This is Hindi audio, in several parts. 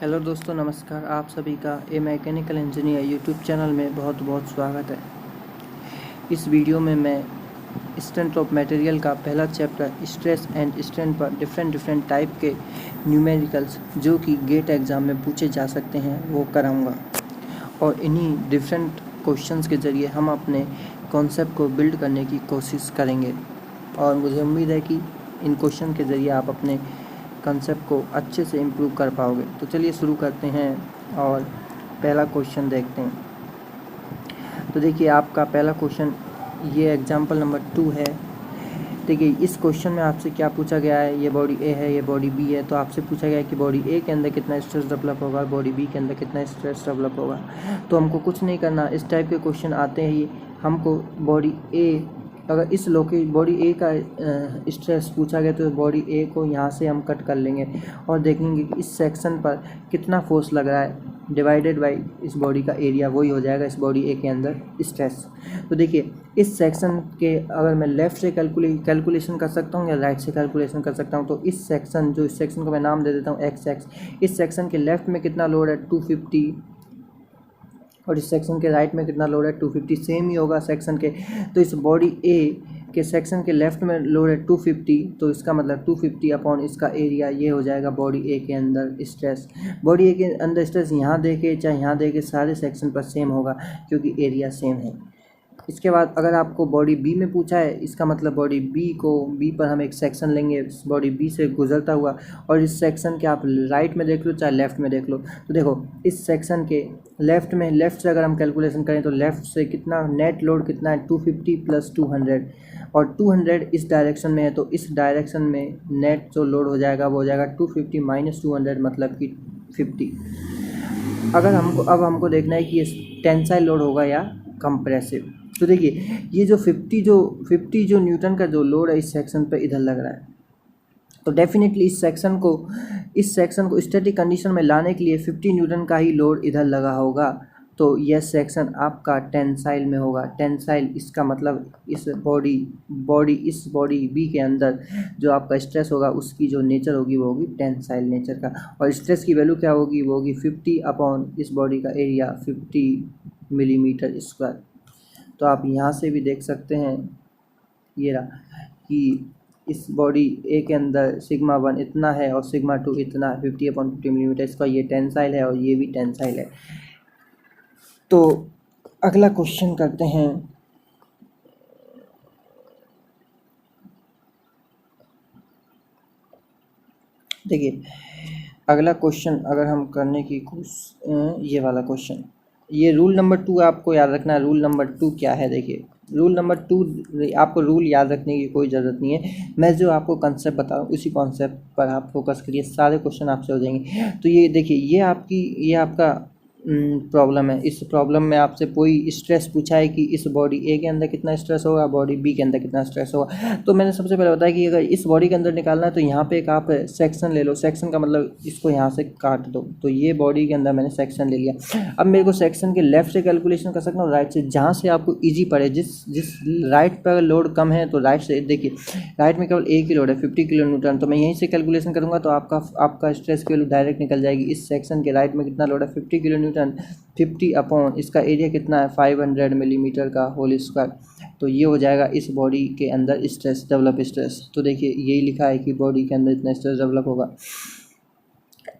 हेलो दोस्तों, नमस्कार। आप सभी का ए मैकेनिकल इंजीनियर यूट्यूब चैनल में बहुत बहुत स्वागत है। इस वीडियो में मैं स्ट्रेंथ ऑफ मटेरियल का पहला चैप्टर स्ट्रेस एंड स्ट्रेन पर डिफरेंट टाइप के न्यूमेरिकल्स जो कि गेट एग्ज़ाम में पूछे जा सकते हैं वो कराऊंगा, और इन्हीं डिफरेंट क्वेश्चंस के ज़रिए हम अपने कॉन्सेप्ट को बिल्ड करने की कोशिश करेंगे। और मुझे उम्मीद है कि इन क्वेश्चन के ज़रिए आप अपने कंसेप्ट को अच्छे से इम्प्रूव कर पाओगे। तो चलिए शुरू करते हैं और पहला क्वेश्चन देखते हैं। तो देखिए, आपका पहला क्वेश्चन ये एग्जांपल नंबर 2 है। देखिए, इस क्वेश्चन में आपसे क्या पूछा गया है, ये बॉडी ए है, ये बॉडी बी है। तो आपसे पूछा गया है कि बॉडी ए के अंदर कितना स्ट्रेस डेवलप होगा, बॉडी बी के अंदर कितना स्ट्रेस डेवलप होगा। तो हमको कुछ नहीं करना, इस टाइप के क्वेश्चन आते ही हमको बॉडी ए, अगर इस बॉडी ए का स्ट्रेस पूछा गया तो बॉडी ए को यहाँ से हम कट कर लेंगे और देखेंगे कि इस सेक्शन पर कितना फोर्स लग रहा है डिवाइडेड बाय इस बॉडी का एरिया, वही हो जाएगा इस बॉडी ए के अंदर स्ट्रेस। तो देखिए, इस सेक्शन के अगर मैं लेफ़्ट से कैलकुलेशन कर सकता हूँ या राइट से कैलकुलेशन कर सकता हूँ। तो इस सेक्शन को मैं नाम दे देता हूँ एक्स एक्स। इस सेक्शन के लेफ़्ट में कितना लोड है 250, और इस सेक्शन के राइट में कितना लोड है 250, सेम ही होगा सेक्शन के। तो इस बॉडी ए के सेक्शन के लेफ्ट में लोड है 250, तो इसका मतलब 250 अपॉन इसका एरिया, ये हो जाएगा बॉडी ए के अंदर स्ट्रेस। बॉडी ए के अंदर स्ट्रेस यहाँ देखे चाहे यहाँ देखे सारे सेक्शन पर सेम होगा क्योंकि एरिया सेम है। इसके बाद अगर आपको बॉडी बी में पूछा है, इसका मतलब बॉडी बी पर हम एक सेक्शन लेंगे बॉडी बी से गुजरता हुआ, और इस सेक्शन के आप राइट में देख लो चाहे लेफ़्ट में देख लो। तो देखो, इस सेक्शन के लेफ़्ट से अगर हम कैलकुलेशन करें तो लेफ़्ट से कितना नेट लोड कितना है 250 + 200, और 200 इस डायरेक्शन में है। तो इस डायरेक्शन में नेट जो लोड हो जाएगा वो हो जाएगा 250 - 200 मतलब कि 50। अगर हमको देखना है कि ये टेंसाइल लोड होगा या कंप्रेसिव। तो देखिए, ये जो 50 जो न्यूटन का जो लोड है इस सेक्शन पे इधर लग रहा है, तो डेफिनेटली इस सेक्शन को स्टैटिक कंडीशन में लाने के लिए 50 न्यूटन का ही लोड इधर लगा होगा। तो यह सेक्शन आपका टेंसाइल में होगा। टेंसाइल इसका मतलब इस बॉडी बी के अंदर जो आपका स्ट्रेस होगा उसकी जो नेचर होगी वो होगी टेंसाइल नेचर का, और स्ट्रेस की वैल्यू क्या होगी, वो होगी 50 अपॉन इस बॉडी का एरिया 50 मिलीमीटर स्क्वायर। तो आप यहाँ से भी देख सकते हैं ये रहा कि इस बॉडी ए के अंदर सिग्मा 1 इतना है और सिग्मा 2 इतना, 50/50 मिलीमीटर इसका ये टेंसाइल है और ये भी टेंसाइल है। तो अगला क्वेश्चन करते हैं। देखिए, अगला क्वेश्चन अगर हम करने की ये वाला क्वेश्चन, ये रूल नंबर 2 आपको याद रखना है। रूल नंबर 2 क्या है? देखिए, रूल नंबर 2 आपको रूल याद रखने की कोई ज़रूरत नहीं है। मैं जो आपको कॉन्सेप्ट बताऊँ उसी कॉन्सेप्ट पर आप फोकस करिए, सारे क्वेश्चन आपसे हो जाएंगे। तो ये देखिए, ये आपका प्रॉब्लम है। इस प्रॉब्लम में आपसे कोई स्ट्रेस पूछा है कि इस बॉडी ए के अंदर कितना स्ट्रेस होगा, बॉडी बी के अंदर कितना स्ट्रेस होगा। तो मैंने सबसे पहले बताया कि अगर इस बॉडी के अंदर निकालना है तो यहाँ पे एक आप सेक्शन ले लो। सेक्शन का मतलब इसको यहाँ से काट दो। तो ये बॉडी के अंदर मैंने सेक्शन ले लिया। अब मेरे को सेक्शन के लेफ्ट से कैलकुलेशन कर सकता हूँ, राइट से, जहाँ से आपको ईजी पड़े। जिस राइट पर लोड कम है तो राइट से, देखिए राइट में केवल एक ही लोड है 50 किलो न्यूटन, तो मैं यहीं से कैलकुलेशन करूँगा तो आपका स्ट्रेस की वैल्यू डायरेक्ट निकल जाएगी। इस सेक्शन के राइट में कितना लोड है 50 किलो न्यूटन, 50 अपॉन इसका एरिया कितना है 500 मिलीमीटर का होल स्क्वायर। तो ये हो जाएगा इस बॉडी के अंदर स्ट्रेस, डेवलप स्ट्रेस। तो देखिए, यही लिखा है कि बॉडी के अंदर इतना स्ट्रेस डेवलप होगा।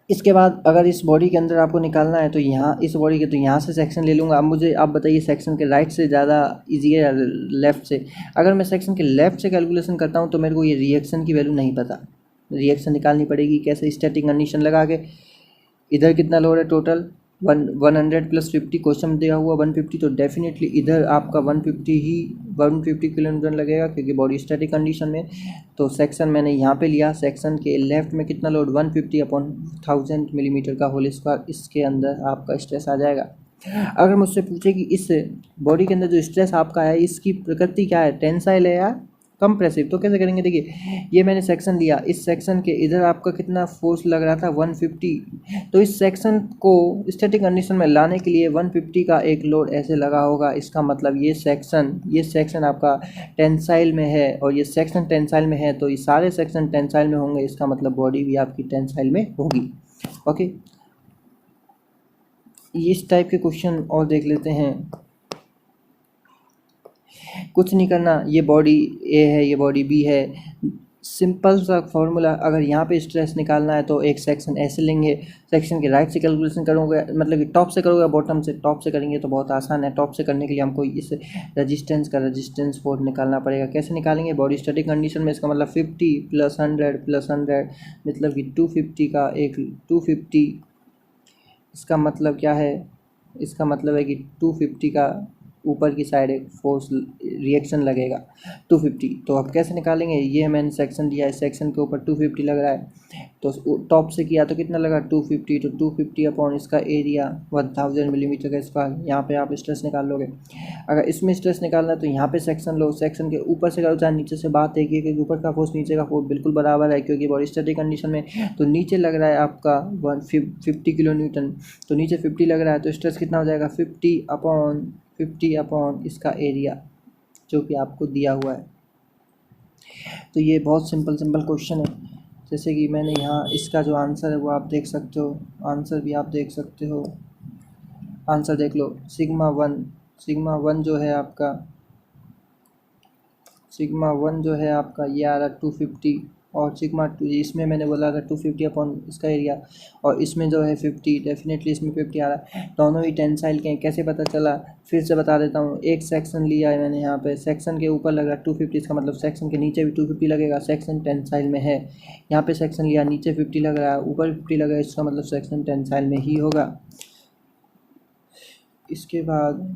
इसके बाद अगर इस बॉडी के अंदर आपको निकालना है तो यहाँ इस बॉडी के, तो यहाँ से सेक्शन ले लूँगा। अब आप बताइए सेक्शन के राइट से ज़्यादा इजी है या लेफ़्ट से? अगर मैं सेक्शन के लेफ़्ट से कैलकुलेशन करता हूँ तो मेरे को ये रिएक्शन की वैल्यू नहीं पता, रिएक्शन निकालनी पड़ेगी। कैसे? स्टैटिक कंडीशन लगा के। इधर कितना लोड है टोटल 100 + 50, क्वेश्चन दिया हुआ 150, तो डेफिनेटली इधर आपका 150 किलो न्यूटन लगेगा क्योंकि बॉडी स्टैटिक कंडीशन में। तो सेक्शन मैंने यहाँ पे लिया, सेक्शन के लेफ्ट में कितना लोड 150/1000 मिलीमीटर का होल स्क्वायर, इसके अंदर आपका स्ट्रेस आ जाएगा। अगर मुझसे पूछे कि इस बॉडी के अंदर जो स्ट्रेस आपका है इसकी प्रकृति क्या है, टेंसाइल है या कंप्रेसिव, तो कैसे करेंगे? देखिए, ये मैंने सेक्शन लिया, इस सेक्शन के इधर आपका कितना फोर्स लग रहा था 150, तो इस सेक्शन को स्टैटिक कंडीशन में लाने के लिए 150 का एक लोड ऐसे लगा होगा। इसका मतलब ये सेक्शन आपका टेंसाइल में है और ये सेक्शन टेंसाइल में है, तो ये सारे सेक्शन टेंसाइल में होंगे। इसका मतलब बॉडी भी आपकी टेंसाइल में होगी। ओके, ये इस टाइप के क्वेश्चन और देख लेते हैं। कुछ नहीं करना, ये बॉडी ए है, ये बॉडी बी है। सिंपल सा फॉर्मूला, अगर यहाँ पे स्ट्रेस निकालना है तो एक सेक्शन ऐसे लेंगे, सेक्शन के राइट से कैलकुलेशन करोगे, मतलब कि टॉप से करोगे बॉटम से, टॉप से करेंगे तो बहुत आसान है। टॉप से करने के लिए हमको इस रेजिस्टेंस का रेजिस्टेंस फोर्स निकालना पड़ेगा। कैसे निकालेंगे? बॉडी स्टैटिक कंडीशन में, इसका मतलब 50 + 100 + 100 मतलब कि 250 का एक 250, इसका मतलब क्या है? इसका मतलब है कि 250 का ऊपर की साइड एक फोर्स रिएक्शन लगेगा 250। तो अब कैसे निकालेंगे? ये मैंने सेक्शन दिया है, सेक्शन के ऊपर 250 लग रहा है, तो टॉप से किया तो कितना लगा? 250। तो 250 अपॉन इसका एरिया 1000 मिलीमीटर का स्क्वायर। यहाँ पे आप स्ट्रेस निकाल लोगे। अगर इसमें स्ट्रेस निकालना है तो यहाँ पे सेक्शन लो, सेक्शन के ऊपर से करो चाहे नीचे से, बात है कि ऊपर का फोर्स नीचे का फोर्स बिल्कुल बराबर है, क्योंकि बॉडी स्टैटिक कंडीशन में तो नीचे लग रहा है आपका 150 किलो न्यूटन, तो नीचे 50 लग रहा है, तो स्ट्रेस कितना हो जाएगा? 50 अपॉन इसका एरिया जो कि आपको दिया हुआ है। तो ये बहुत सिंपल क्वेश्चन है। जैसे कि मैंने यहाँ इसका जो आंसर है वो आप देख सकते हो, आंसर भी आप देख सकते हो। आंसर देख लो, सिग्मा वन जो है आपका, सिग्मा 1 जो है आपका ये आ रहा 250, और सिग्मा 2 इसमें मैंने बोला था 250 अपॉन इसका एरिया, और इसमें जो है 50, डेफिनेटली इसमें 50 आ रहा है। दोनों ही टेंसाइल के हैं। कैसे पता चला? फिर से बता देता हूँ। एक सेक्शन लिया है मैंने, यहाँ पे सेक्शन के ऊपर लग रहा है 250, इसका मतलब सेक्शन के नीचे भी 250 लगेगा, सेक्शन टेंसाइल में है। यहाँ पे सेक्शन लिया, नीचे 50 लग रहा है, ऊपर 50 लग रहा है, इसका मतलब सेक्शन टेंसाइल में ही होगा। इसके बाद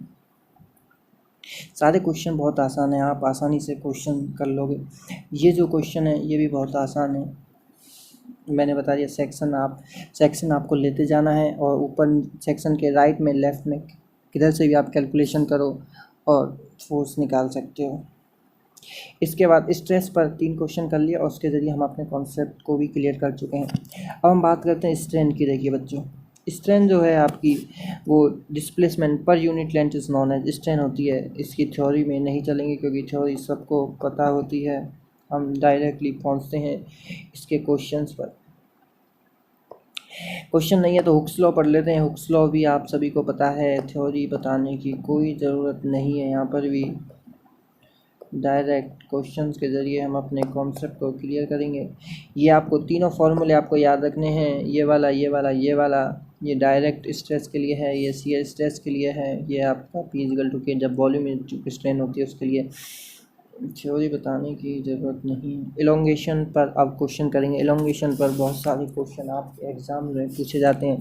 सारे क्वेश्चन बहुत आसान है, आप आसानी से क्वेश्चन कर लोगे। ये जो क्वेश्चन है ये भी बहुत आसान है, मैंने बता दिया। सेक्शन आपको लेते जाना है, और ऊपर सेक्शन के राइट में लेफ़्ट में किधर से भी आप कैलकुलेशन करो और फोर्स निकाल सकते हो। इसके बाद स्ट्रेस पर 3 क्वेश्चन कर लिए, और उसके ज़रिए हम अपने कॉन्सेप्ट को भी क्लियर कर चुके हैं। अब हम बात करते हैं स्ट्रेन की। देखिए बच्चों, स्ट्रेन जो है आपकी, वो displacement per unit length is known as strain होती है। इसकी थ्योरी में नहीं चलेंगे, क्योंकि थ्योरी सबको पता होती है। हम डायरेक्टली पहुंचते हैं इसके क्वेश्चंस पर। क्वेश्चन नहीं है तो हुक्स लॉ पढ़ लेते हैं। हुक्स लॉ भी आप सभी को पता है, थ्योरी बताने की कोई ज़रूरत नहीं है। यहाँ पर भी डायरेक्ट क्वेश्चंस के ज़रिए हम अपने कॉन्सेप्ट को क्लियर करेंगे। ये आपको तीनों फॉर्मूले आपको याद रखने हैं, ये वाला, ये वाला, ये वाला। ये डायरेक्ट स्ट्रेस के लिए है, ये शियर स्ट्रेस के लिए है, ये आपका P=K जब वॉल्यूम स्ट्रेन होती है उसके लिए। थ्योरी बताने की ज़रूरत नहीं। इलोंगेशन पर अब क्वेश्चन करेंगे। इलोंगेशन पर बहुत सारे क्वेश्चन आपके एग्ज़ाम में पूछे जाते हैं।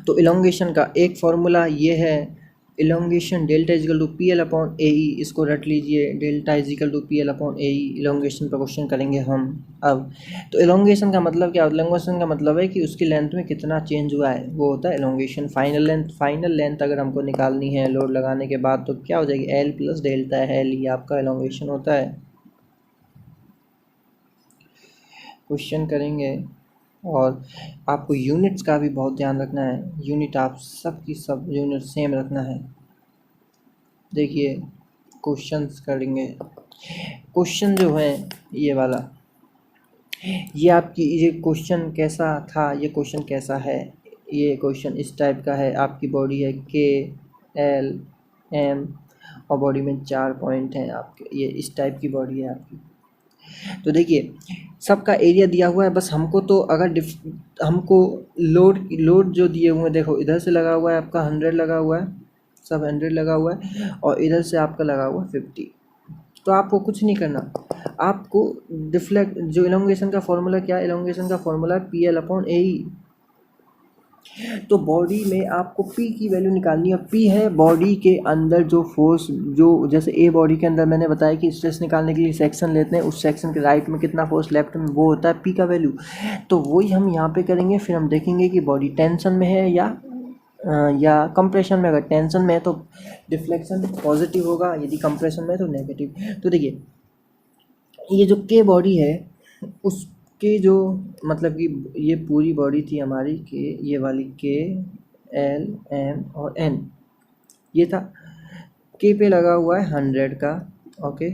तो इलोंगेशन का एक फॉर्मूला ये है, इलोंगेशन डेल्टा =PL/AE। इसको रट लीजिए, डेल्टा =PL/AE। इलोंगेशन पर क्वेश्चन करेंगे हम अब। तो इलोंगेशन का मतलब क्या? इलोंगेशन का मतलब है कि उसकी लेंथ में कितना चेंज हुआ है, वो होता है इलोंगेशन। फाइनल लेंथ अगर हमको निकालनी है लोड लगाने के बाद, तो क्या हो जाएगी? L + डेल्टा है, ये आपका इलोंगेशन होता है। क्वेश्चन करेंगे, और आपको यूनिट्स का भी बहुत ध्यान रखना है। यूनिट आप सब की सब यूनिट सेम रखना है। देखिए क्वेश्चंस करेंगे। क्वेश्चन जो है ये वाला, ये आपकी, ये क्वेश्चन कैसा था, ये क्वेश्चन कैसा है? ये क्वेश्चन इस टाइप का है। आपकी बॉडी है K, L, M, और बॉडी में 4 पॉइंट हैं आपके। ये इस टाइप की बॉडी है आपकी। तो देखिए सबका एरिया दिया हुआ है, बस हमको तो अगर हमको लोड जो दिए हुए हैं, देखो इधर से लगा हुआ है आपका 100 लगा हुआ है, सब 100 लगा हुआ है, और इधर से आपका लगा हुआ है 50। तो आपको कुछ नहीं करना, आपको डिफ्लेक्ट, जो इलोंगेशन का फॉर्मूला क्या है? इलोंगेशन का फॉर्मूला PL/AE। तो बॉडी में आपको P की वैल्यू निकालनी है। P है बॉडी के अंदर जो फोर्स, जो जैसे ए बॉडी के अंदर मैंने बताया कि स्ट्रेस निकालने के लिए सेक्शन लेते हैं, उस सेक्शन के राइट में कितना फोर्स, लेफ्ट में, वो होता है P का वैल्यू। तो वही हम यहाँ पे करेंगे। फिर हम देखेंगे कि बॉडी टेंशन में है या कंप्रेशन में। अगर टेंशन में है तो डिफ्लेक्शन पॉजिटिव होगा, यदि कंप्रेशन में है तो नेगेटिव। तो देखिए ये जो K बॉडी है, उसके जो मतलब कि ये पूरी बॉडी थी हमारी K, ये वाली K, L, M और N, ये था। K पे लगा हुआ है 100 का, ओके,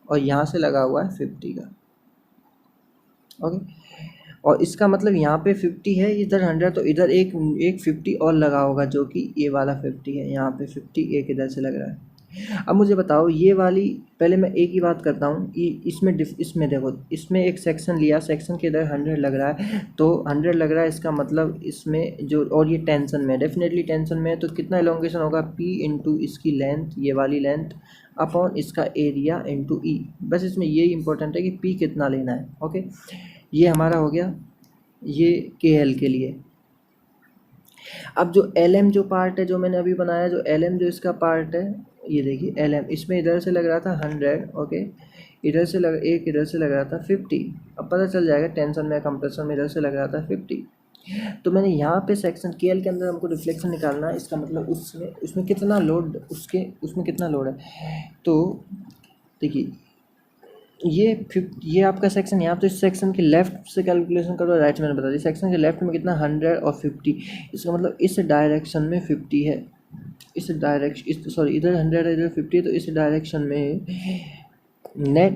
और यहाँ से लगा हुआ है 50 का, ओके। और इसका मतलब यहाँ पे 50 है, इधर 100, तो इधर एक 50 और लगा होगा, जो कि ये वाला 50 है। यहाँ पे 50 एक इधर से लग रहा है। अब मुझे बताओ ये वाली, पहले मैं एक ही बात करता हूँ, इसमें देखो, इसमें एक सेक्शन लिया, सेक्शन के इधर 100 लग रहा है, तो 100 लग रहा है, इसका मतलब इसमें जो, और ये टेंशन में, डेफिनेटली टेंशन में है, तो कितना एलोंगेशन होगा, पी इंटू इसकी लेंथ, ये वाली लेंथ, अपॉन इसका एरिया इंटू ई। बस इसमें यही इंपॉर्टेंट है कि पी कितना लेना है। ओके, ये हमारा हो गया ये के एल के लिए। अब जो एल एम जो पार्ट है, जो मैंने अभी बनाया, जो एल एम जो इसका पार्ट है, ये देखिए एल एम, इसमें इधर से लग रहा था 100, ओके, इधर से लग रहा था 50। अब पता चल जाएगा टेंशन में, कंप्रेसर में इधर से लग रहा था 50। तो मैंने यहाँ पे सेक्शन के एल के अंदर हमको रिफ्लेक्शन निकालना है, इसका मतलब उसमें कितना लोड, उसमें कितना लोड है। तो देखिए ये आपका सेक्शन, यहाँ तो इस सेक्शन के लेफ्ट से कैलकुलेशन करो, राइट से मैंने बता दिया। सेक्शन के लेफ्ट में कितना 100 और 50, इसका मतलब इस डायरेक्शन में 50 है, सॉरी इधर 100 है, इधर 50 है, तो इस डायरेक्शन में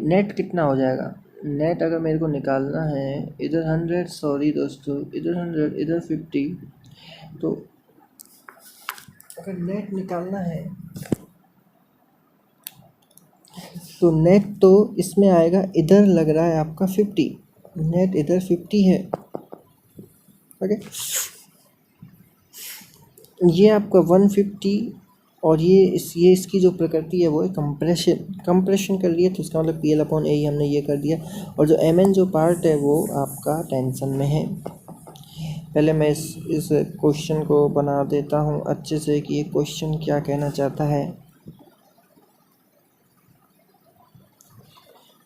नेट कितना हो जाएगा। नेट अगर मेरे को निकालना है, इधर 100, सॉरी दोस्तों, इधर 100 इधर 50, तो अगर नेट निकालना है तो नेट तो इसमें आएगा, इधर लग रहा है आपका 50, नेट इधर 50 है। ओके, ये आपका 150, और ये इसकी जो प्रकृति है वो है कंप्रेशन कर लिया, तो इसका मतलब पी एल अपॉन ए हमने ये कर दिया। और जो एम एन जो पार्ट है वो आपका टेंशन में है। पहले मैं इस क्वेश्चन को बना देता हूँ अच्छे से कि ये क्वेश्चन क्या कहना चाहता है।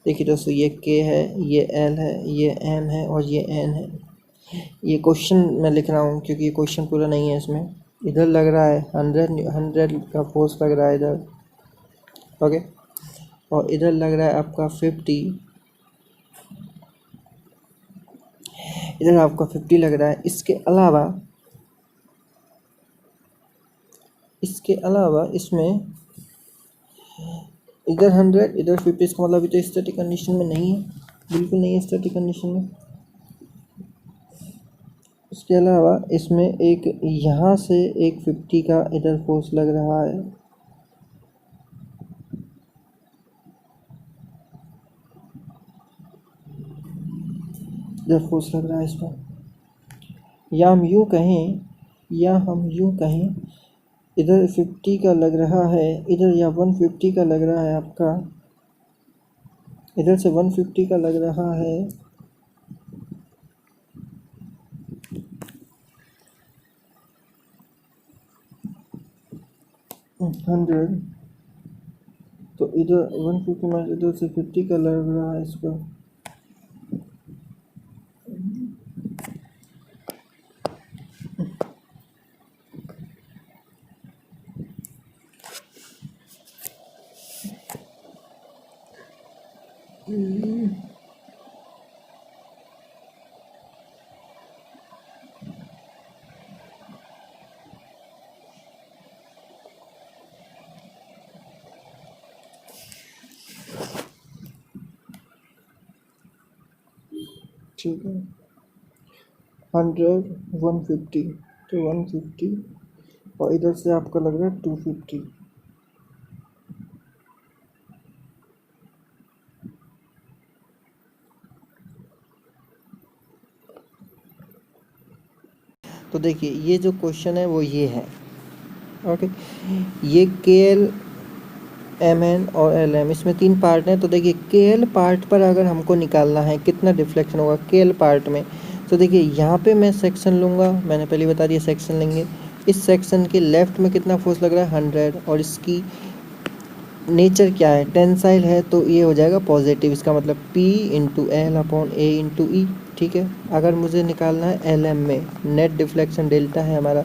देखिए दोस्तों, ये के है, ये एल है, ये एम है, और ये एन है। ये क्वेश्चन मैं लिख रहा हूँ क्योंकि ये क्वेश्चन पूरा नहीं है। इसमें इधर लग रहा है 100 का फोर्स लग रहा है इधर, ओके, और इधर लग रहा है आपका 50, इधर आपका 50 लग रहा है। इसके अलावा इसमें इधर 100 इधर 50, इसका मतलब अभी तो स्टैटिक कंडीशन में नहीं है, बिल्कुल नहीं है स्टैटिक कंडीशन में। इसके अलावा इसमें एक यहाँ से एक 50 का इधर फोर्स लग रहा है, इधर फोर्स लग रहा है इसमें। या हम यूँ कहें इधर 50 का लग रहा है, इधर या 150 का लग रहा है आपका, इधर से 150 का लग रहा है, 100, तो इधर 150 में इधर से 50 का लग रहा है इसका। ठीक है, 100 150, तो 150, और इधर से आपका लग रहा है 250। तो देखिए ये जो क्वेश्चन है वो ये है, ओके, ये के एल, एम एन और एल एम, इसमें 3 पार्ट हैं। तो देखिए के एल पार्ट पर अगर हमको निकालना है कितना डिफ्लेक्शन होगा के एल पार्ट में, तो देखिए यहाँ पे मैं सेक्शन लूँगा, मैंने पहले बता दिया सेक्शन लेंगे। इस सेक्शन के लेफ़्ट में कितना फोर्स लग रहा है 100, और इसकी नेचर क्या है, टेंसाइल है, तो ये हो जाएगा पॉजिटिव। इसका मतलब P into L upon A into ई। ठीक है, अगर मुझे निकालना है एल एम में, नेट डिफ्लेक्शन डेल्टा है हमारा,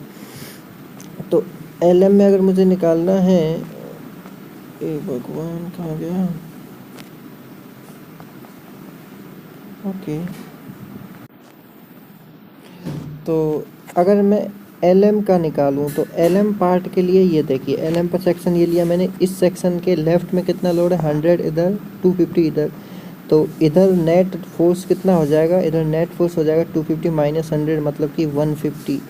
तो एल एम में अगर मुझे निकालना है, ए भगवान कहाँ गया, ओके, तो अगर मैं एल एम का निकालूं तो एल एम पार्ट के लिए ये देखिए, एल एम पर सेक्शन ये लिया मैंने, इस सेक्शन के लेफ्ट में कितना लोड है 100 इधर, 250 इधर, तो इधर नेट फोर्स कितना हो जाएगा, इधर नेट फोर्स हो जाएगा 250 माइनस 100 मतलब कि 150।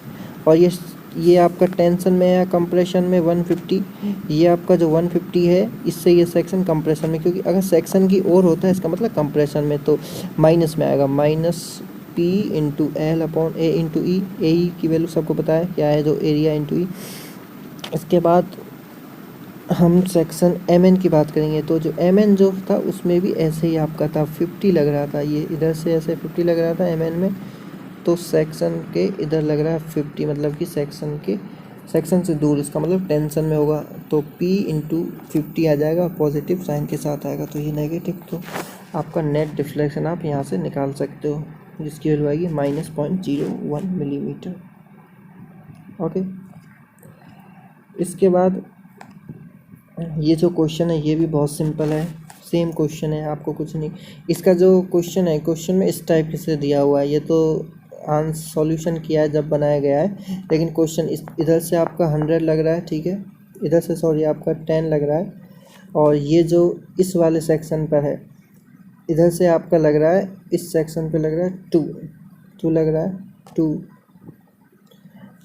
और ये आपका टेंशन में है, कंप्रेशन में 150। ये आपका जो 150 है इससे ये सेक्शन कंप्रेशन में, क्योंकि अगर सेक्शन की ओर होता है इसका मतलब कंप्रेशन में, तो माइनस में आएगा, minus P into L upon A into E. A E की वैल्यू सबको पता है क्या है, जो एरिया इंटू ई। इसके बाद हम सेक्शन एम एन की बात करेंगे। तो जो एम एन जो था उसमें भी ऐसे ही आपका था, 50 लग रहा था, ये इधर से ऐसे 50 लग रहा था एम एन में, तो सेक्शन के इधर लग रहा है 50, मतलब कि सेक्शन से दूर, इसका मतलब टेंशन में होगा, तो P इंटू 50 आ जाएगा, पॉजिटिव साइन के साथ आएगा, तो ये नेगेटिव। तो आपका नेट डिफ्लेक्शन आप यहाँ से निकाल सकते हो, जिसकी वैल्यू आएगी -0.01 मिलीमीटर। ओके, इसके बाद ये जो क्वेश्चन है ये भी बहुत सिंपल है, सेम क्वेश्चन है, आपको कुछ नहीं। इसका जो क्वेश्चन है, क्वेश्चन में इस टाइप से दिया हुआ है, ये तो सॉल्यूशन किया है जब बनाया गया है, लेकिन क्वेश्चन इधर से आपका 100 लग रहा है, ठीक है, इधर से सॉरी आपका 10 लग रहा है, और ये जो इस वाले सेक्शन पर है इधर से आपका लग रहा है, इस सेक्शन पे लग रहा है 2 लग रहा है 2,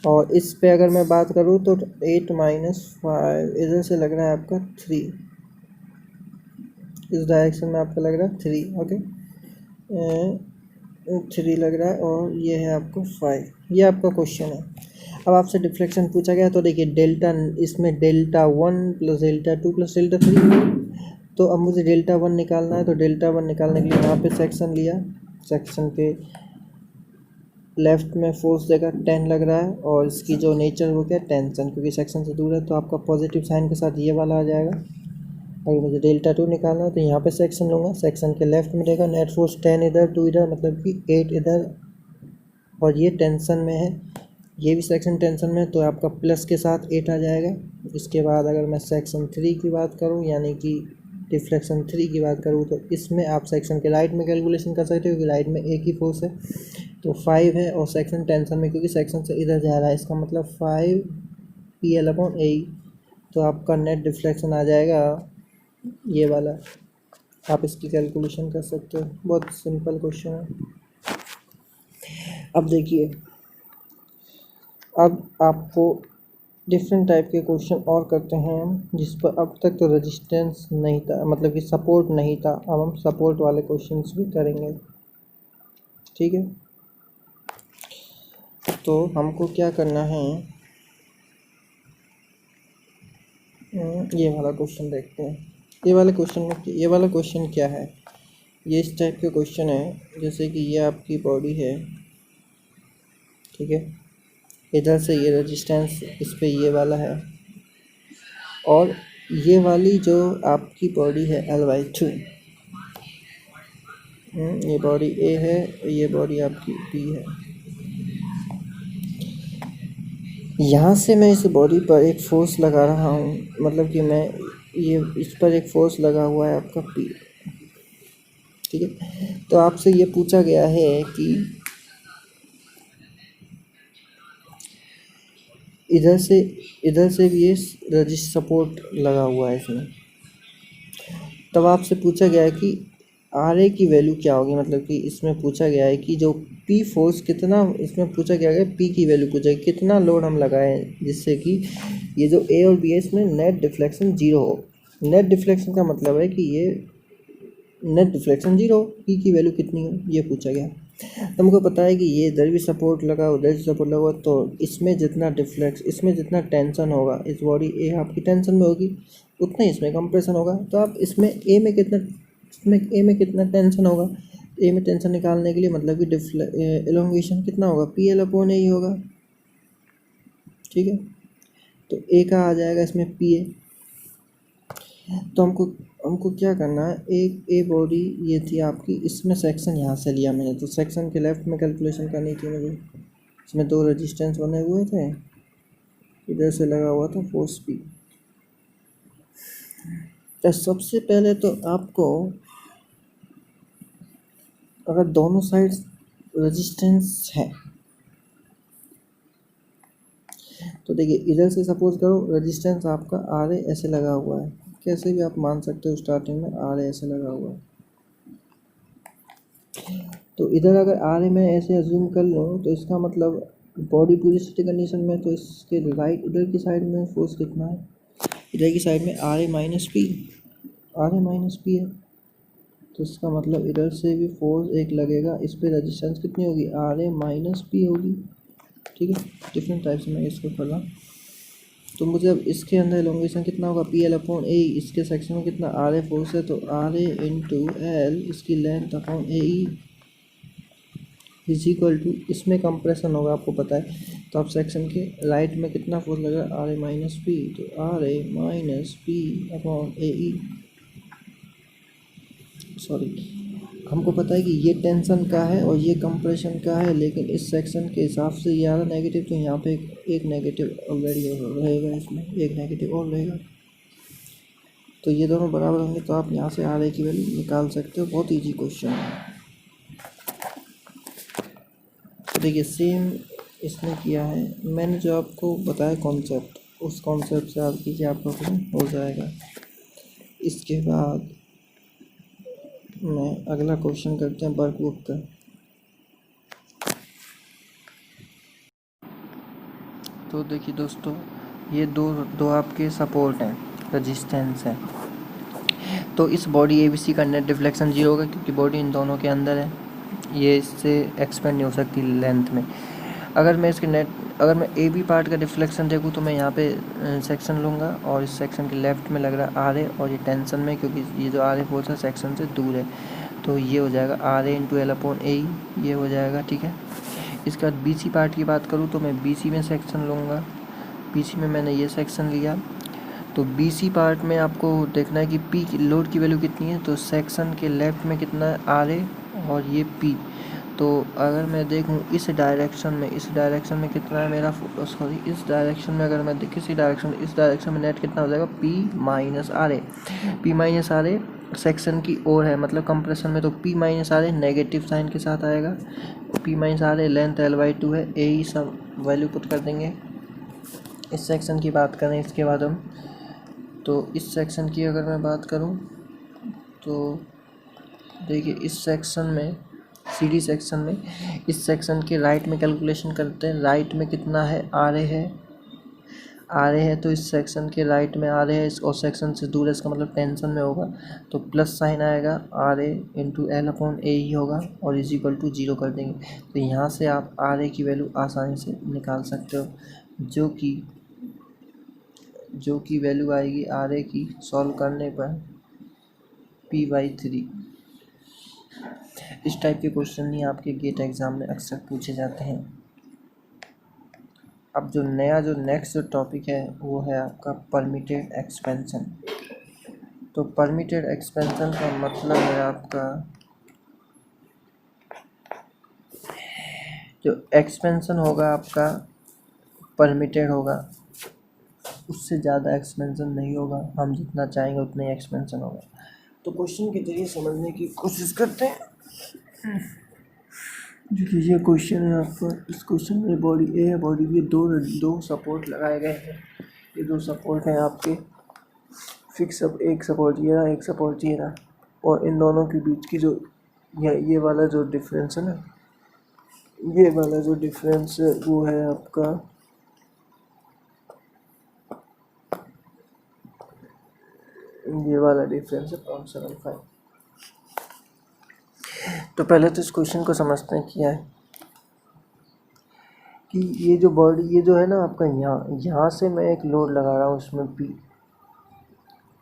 और इस पे अगर मैं बात करूँ तो 8 माइनस 5 इधर से लग रहा है आपका 3, इस डायरेक्शन में आपका लग रहा है 3। ओके, 3 लग रहा है, और ये है आपको 5। ये आपका क्वेश्चन है। अब आपसे डिफ्लेक्शन पूछा गया, तो देखिए डेल्टा, इसमें delta 1 plus delta 2 plus delta 3, तो अब मुझे डेल्टा 1 निकालना है। तो डेल्टा 1 निकालने के लिए यहाँ पे सेक्शन लिया, सेक्शन पे लेफ्ट में फोर्स देगा 10 लग रहा है, और इसकी जो नेचर वो क्या है, टेंशन, क्योंकि सेक्शन से दूर है, तो आपका पॉजिटिव साइन के साथ ये वाला आ जाएगा। अगर मुझे डेल्टा 2 निकालना है तो यहाँ पे सेक्शन लूँगा, सेक्शन के लेफ्ट में रहेगा नेट फोर्स 10 इधर 2 इधर, मतलब कि 8 इधर, और ये टेंशन में है, ये भी सेक्शन टेंशन में है, तो आपका प्लस के साथ 8 आ जाएगा। इसके बाद अगर मैं सेक्शन 3 की बात करूँ, यानी कि डिफ्लेक्शन 3 की बात करूँ, तो इसमें आप सेक्शन के राइट में कैलकुलेशन कर सकते हो, क्योंकि राइट में एक ही फोर्स है, तो 5 है, और सेक्शन टेंशन में क्योंकि सेक्शन से इधर जा रहा है, इसका मतलब 5 पी एल अपॉन ए, तो आपका नेट डिफ्लेक्शन आ जाएगा ये वाला। आप इसकी कैलकुलेशन कर सकते हो, बहुत सिंपल क्वेश्चन है। अब देखिए, अब आपको डिफरेंट टाइप के क्वेश्चन और करते हैं हम, जिस पर अब तक तो रेजिस्टेंस नहीं था, मतलब कि सपोर्ट नहीं था, अब हम सपोर्ट वाले क्वेश्चंस भी करेंगे, ठीक है। तो हमको क्या करना है, ये वाला क्वेश्चन देखते हैं। ये वाला क्वेश्चन क्या है, ये इस टाइप के क्वेश्चन है, जैसे कि ये आपकी बॉडी है, ठीक है, इधर से ये रेजिस्टेंस इस पे ये वाला है, और ये वाली जो आपकी बॉडी है L/2, ये बॉडी A है, ये बॉडी आपकी B है। यहाँ से मैं इस बॉडी पर एक फोर्स लगा रहा हूँ, मतलब कि मैं ये इस पर एक फोर्स लगा हुआ है आपका P, ठीक है। तो आपसे ये पूछा गया है कि इधर से भी ये रजिस्ट सपोर्ट लगा हुआ है इसमें, तब आपसे पूछा गया है कि आर ए की वैल्यू क्या होगी, मतलब कि इसमें पूछा गया है कि जो पी फोर्स कितना, इसमें पूछा गया है पी की वैल्यू पूछा है कितना लोड हम लगाएं जिससे कि ये जो ए और बी है इसमें नेट डिफ्लेक्शन 0 हो। नेट डिफ्लेक्शन का मतलब है कि ये नेट डिफ्लेक्शन 0 हो, पी की वैल्यू कितनी हो, ये पूछा गया। तो हमको पता है कि ये इधर भी सपोर्ट लगा, उधर भी सपोर्ट लगा, तो इसमें जितना टेंशन होगा, इस बॉडी ए आपकी टेंशन में होगी, उतना ही इसमें कंप्रेशन होगा। तो आप इसमें ए में कितना टेंशन होगा, ए में टेंशन निकालने के लिए मतलब कि एलोंगेशन कितना होगा, पी एल अपॉन ए ही होगा, ठीक है। तो ए का आ जाएगा इसमें पी ए। तो हमको क्या करना है, एक ए बॉडी ये थी आपकी, इसमें सेक्शन यहाँ से लिया मैंने, तो सेक्शन के लेफ्ट में कैलकुलेशन करनी थी मुझे। इसमें 2 रेजिस्टेंस बने हुए थे, इधर से लगा हुआ था फोर्स पी। तो सबसे पहले तो आपको, अगर दोनों साइड रेजिस्टेंस है, तो देखिए इधर से सपोज करो रेजिस्टेंस आपका RA ऐसे लगा हुआ है, कैसे भी आप मान सकते हो, स्टार्टिंग में RA ऐसे लगा हुआ है, तो इधर अगर आर ए मैं ऐसे अज्यूम कर लूँ तो इसका मतलब बॉडी पूरी स्टैटिक कंडीशन में, तो इसके राइट इधर की साइड में फोर्स कितना है, इधर की साइड में R A minus P, R A minus P है। तो इसका मतलब इधर से भी फोर्स एक लगेगा, इस पर रेजिस्टेंस कितनी होगी, आर ए माइनस पी होगी। ठीक है, डिफरेंट टाइप से मैं इसको कर रहा हूँ। तो मुझे अब इसके अंदर एलोंगेशन कितना होगा, पी एल अपॉन ए, इसके सेक्शन में कितना आर ए फोर्स है, तो आर ए इंटू एल इसकी length upon A E is equal to, इसमें कंप्रेशन होगा आपको पता है, तो आप सेक्शन के राइट में कितना फोर्स लगा, आर ए माइनस पी, तो R A minus P upon A E, sorry हमको पता है कि ये टेंशन का है और ये कंप्रेशन का है, लेकिन इस सेक्शन के हिसाब से ये आ रहा नेगेटिव, तो यहाँ पे एक नेगेटिव ऑलरेडी रहेगा, इसमें एक नेगेटिव और रहेगा, तो ये दोनों बराबर होंगे, तो आप यहाँ से आर ए की वैल्यू निकाल सकते हो। बहुत ईजी क्वेश्चन है। तो देखिए सेम इसने किया है, मैंने जो आपको बताया कॉन्सेप्ट, उस कॉन्सेप्ट से आप कीजिए, आपका हो जाएगा। इसके बाद मैं अगला क्वेश्चन करते हैं वर्कबुक का। तो देखिए दोस्तों, ये दो आपके सपोर्ट हैं, रजिस्टेंस है। तो इस बॉडी ए बी सी का नेट डिफ्लेक्शन 0 होगा, क्योंकि बॉडी इन दोनों के अंदर है, ये इससे एक्सपेंड नहीं हो सकती लेंथ में। अगर मैं ए बी पार्ट का डिफ्लेक्शन देखूँ तो मैं यहाँ पे सेक्शन लूँगा, और इस सेक्शन के लेफ़्ट में लग रहा है आर ए, और ये टेंशन में, क्योंकि ये जो आर ए फोर्स है सेक्शन से दूर है, तो ये हो जाएगा R A into L upon A, ये हो जाएगा। ठीक है, इसके बाद बी सी पार्ट की बात करूँ तो मैं बी सी में सेक्शन लूँगा, बी सी में मैंने ये सेक्शन लिया। तो बी सी पार्ट में आपको देखना है कि पी की लोड की वैल्यू कितनी है, तो सेक्शन के लेफ़्ट में कितना है आर ए, और ये पी। तो अगर मैं देखूं इस डायरेक्शन में कितना है मेरा, सॉरी इस डायरेक्शन में, अगर मैं किसी डायरेक्शन इस डायरेक्शन में नेट कितना हो जाएगा, P minus R A, P minus R A section की ओर है, मतलब कंप्रेशन में, तो P minus R A negative sign के साथ आएगा, P minus R A length L/2 है, ए ही सब वैल्यू पुट कर देंगे। इस सेक्शन की बात करें इसके बाद हम, तो इस सेक्शन की अगर मैं बात करूं तो देखिए इस सेक्शन में, सी डी सेक्शन में, इस सेक्शन के राइट में कैलकुलेशन करते हैं, राइट में कितना है, आर ए है, तो इस सेक्शन के राइट में आर ए है, और सेक्शन से दूर है, इसका मतलब टेंशन में होगा, तो प्लस साइन आएगा, R A into L upon A ही होगा, और इज इक्वल टू 0 कर देंगे। तो यहाँ से आप आर ए की वैल्यू आसानी से निकाल सकते हो, जो कि वैल्यू आएगी आर ए की सॉल्व करने पर p/3। इस टाइप के क्वेश्चन ही आपके गेट एग्ज़ाम में अक्सर पूछे जाते हैं। अब जो नेक्स्ट टॉपिक है वो है आपका परमिटेड एक्सपेंशन। तो परमिटेड एक्सपेंशन का मतलब है आपका, जो एक्सपेंशन होगा आपका परमिटेड होगा, उससे ज़्यादा एक्सपेंशन नहीं होगा, हम जितना चाहेंगे उतना ही एक्सपेंशन होगा। तो क्वेश्चन के जरिए समझने की कोशिश करते हैं। देखिए ये क्वेश्चन है आपका, इस क्वेश्चन में बॉडी ए है, बॉडी बी, दो सपोर्ट लगाए गए हैं, ये दो सपोर्ट हैं आपके फिक्स, अब एक सपोर्ट ये रहा, एक सपोर्ट ये रहा, और इन दोनों के बीच की जो ये वाला जो डिफरेंस है ना, ये वाला जो डिफरेंस है वो है आपका, ये वाला डिफरेंस है 0.75। तो पहले तो इस क्वेश्चन को समझते हैं क्या है कि ये जो बॉडी, ये जो है ना आपका, यहाँ से मैं एक लोड लगा रहा हूँ इसमें P,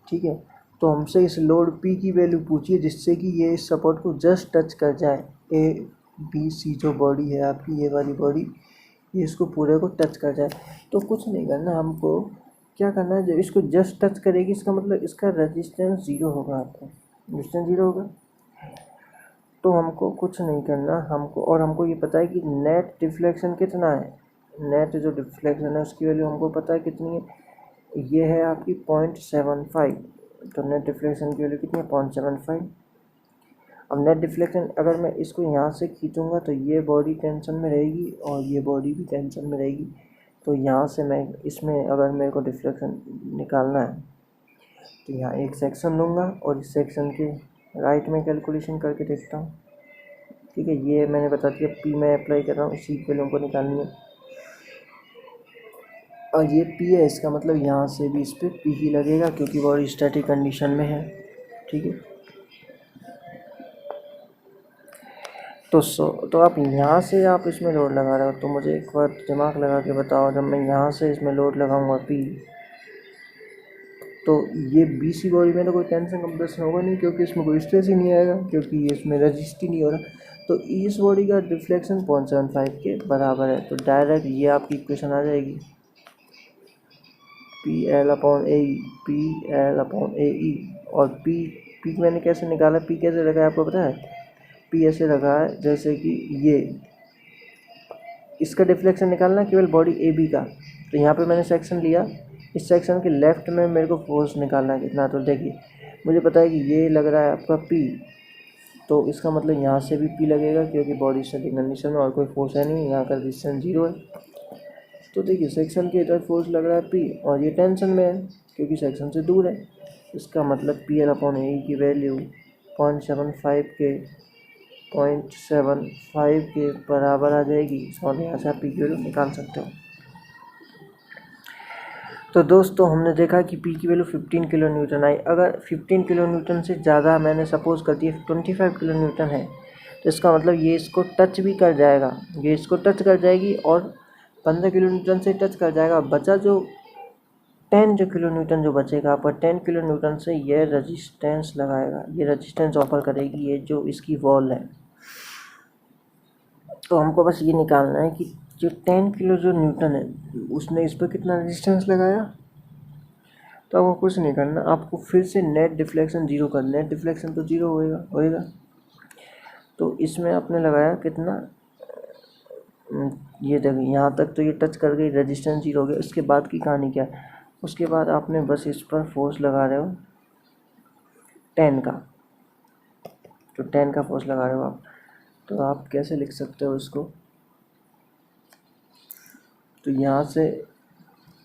ठीक है, तो हमसे इस लोड P की वैल्यू पूछिए जिससे कि ये इस सपोर्ट को जस्ट टच कर जाए, ABC जो बॉडी है आपकी, ये वाली बॉडी, ये इसको पूरे को टच कर जाए। तो कुछ नहीं करना, हमको क्या करना है, जब इसको जस्ट टच करेगी इसका मतलब इसका रेजिस्टेंस 0 होगा, आपका रेजिस्टेंस 0 होगा, तो हमको कुछ नहीं करना, हमको ये पता है कि नेट डिफ्लेक्शन कितना है, नेट जो डिफ्लेक्शन है उसकी वैल्यू हमको पता है कितनी है, ये है आपकी 0.75। तो नेट डिफ्लेक्शन की वैल्यू कितनी है, 0.75। अब नेट डिफ्लेक्शन अगर मैं इसको यहाँ से खींचूँगा तो ये बॉडी टेंशन में रहेगी और ये बॉडी भी टेंशन में रहेगी, तो यहाँ से मैं इसमें अगर मेरे को डिफ्लेक्शन निकालना है तो यहाँ एक सेक्शन लूँगा और इस सेक्शन के राइट में कैलकुलेशन करके देखता हूँ, ठीक है, ये मैंने बता दिया। पी मैं अप्लाई कर रहा हूँ, इसी वैल्यू को निकालनी है। और ये पी है, इसका मतलब यहाँ से भी इस पर पी ही लगेगा क्योंकि बॉडी स्टैटिक कंडीशन में है। ठीक है, तो आप यहाँ से आप इसमें लोड लगा रहे हो, तो मुझे एक बार दिमाग लगा के बताओ, जब मैं यहाँ से इसमें लोड लगाऊंगा पी, तो ये बीसी बॉडी में तो कोई टेंशन कंप्रेशन होगा नहीं क्योंकि इसमें कोई स्ट्रेस ही नहीं आएगा क्योंकि इसमें रजिस्ट ही नहीं हो रहा। तो इस बॉडी का डिफ्लेक्शन 0.75 के बराबर है। तो डायरेक्ट ये आपकी इक्वेशन आ जाएगी, P L upon A E, P L upon A ई। और पी मैंने कैसे निकाला, पी कैसे रखा है आपको पता है? पी ऐसे रखा है जैसे कि ये इसका डिफ्लेक्शन निकालना केवल बॉडी ए बी का। तो यहाँ पे मैंने सेक्शन लिया, इस सेक्शन के लेफ़्ट में मेरे को फोर्स निकालना है कितना। तो देखिए मुझे पता है कि ये लग रहा है आपका पी, तो इसका मतलब यहाँ से भी पी लगेगा क्योंकि बॉडी स्टैटिक कंडीशन में और कोई फोर्स है नहीं, यहाँ का रेजिस्टेंस 0 है। तो देखिए सेक्शन के इधर फोर्स लग रहा है पी और ये टेंशन में है क्योंकि सेक्शन से दूर है। इसका मतलब पी एल अपॉन ए की वैल्यू 0.75 के बराबर आ जाएगी और यहाँ से आप पी की वैल्यू निकाल सकते हो। तो दोस्तों हमने देखा कि पी की वैल्यू 15 किलो न्यूटन आई। अगर 15 किलो न्यूटन से ज़्यादा मैंने सपोज़ कर दिया 25 किलो न्यूटन है, तो इसका मतलब ये इसको टच भी कर जाएगा, ये इसको टच कर जाएगी और 15 किलो न्यूटन से टच कर जाएगा। बचा जो 10 किलो न्यूटन जो बचेगा, पर 10 किलो न्यूटन से ये रजिस्टेंस लगाएगा, ये रजिस्टेंस ऑफर करेगी ये जो इसकी वॉल है। तो हमको बस ये निकालना है कि जो 10 किलो जो न्यूटन है उसने इस पर कितना रेजिस्टेंस लगाया। तो आपको कुछ नहीं करना, आपको फिर से नेट डिफ्लेक्शन 0 कर, नेट डिफ्लेक्शन तो 0 होएगा। तो इसमें आपने लगाया कितना, ये देखिए यहाँ तक तो ये टच कर गई, रेजिस्टेंस 0 हो गया। उसके बाद की कहानी क्या है, उसके बाद आपने बस इस पर फोर्स लगा रहे हो 10 का, तो 10 का फोर्स लगा रहे हो आप। तो आप कैसे लिख सकते हो इसको, तो यहाँ से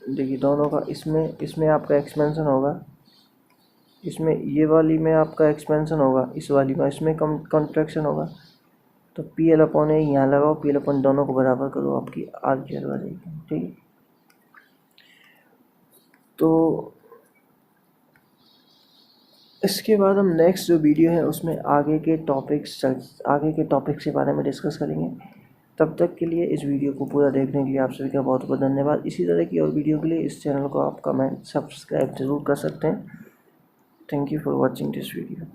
देखिए दोनों का, इसमें आपका एक्सपेंशन होगा, इसमें ये वाली में आपका एक्सपेंशन होगा, इस वाली में इसमें कॉन्ट्रैक्शन होगा। तो पी एल अपॉन ए यहाँ लगाओ, पी एल अपॉन दोनों को बराबर करो, आपकी आर की एल बनेगी। ठीक है, तो इसके बाद हम नेक्स्ट जो वीडियो है उसमें आगे के टॉपिक्स के बारे में डिस्कस करेंगे। तब तक के लिए इस वीडियो को पूरा देखने के लिए आप सभी का बहुत बहुत धन्यवाद। इसी तरह की और वीडियो के लिए इस चैनल को आप कमेंट सब्सक्राइब जरूर कर सकते हैं। Thank you for watching this video.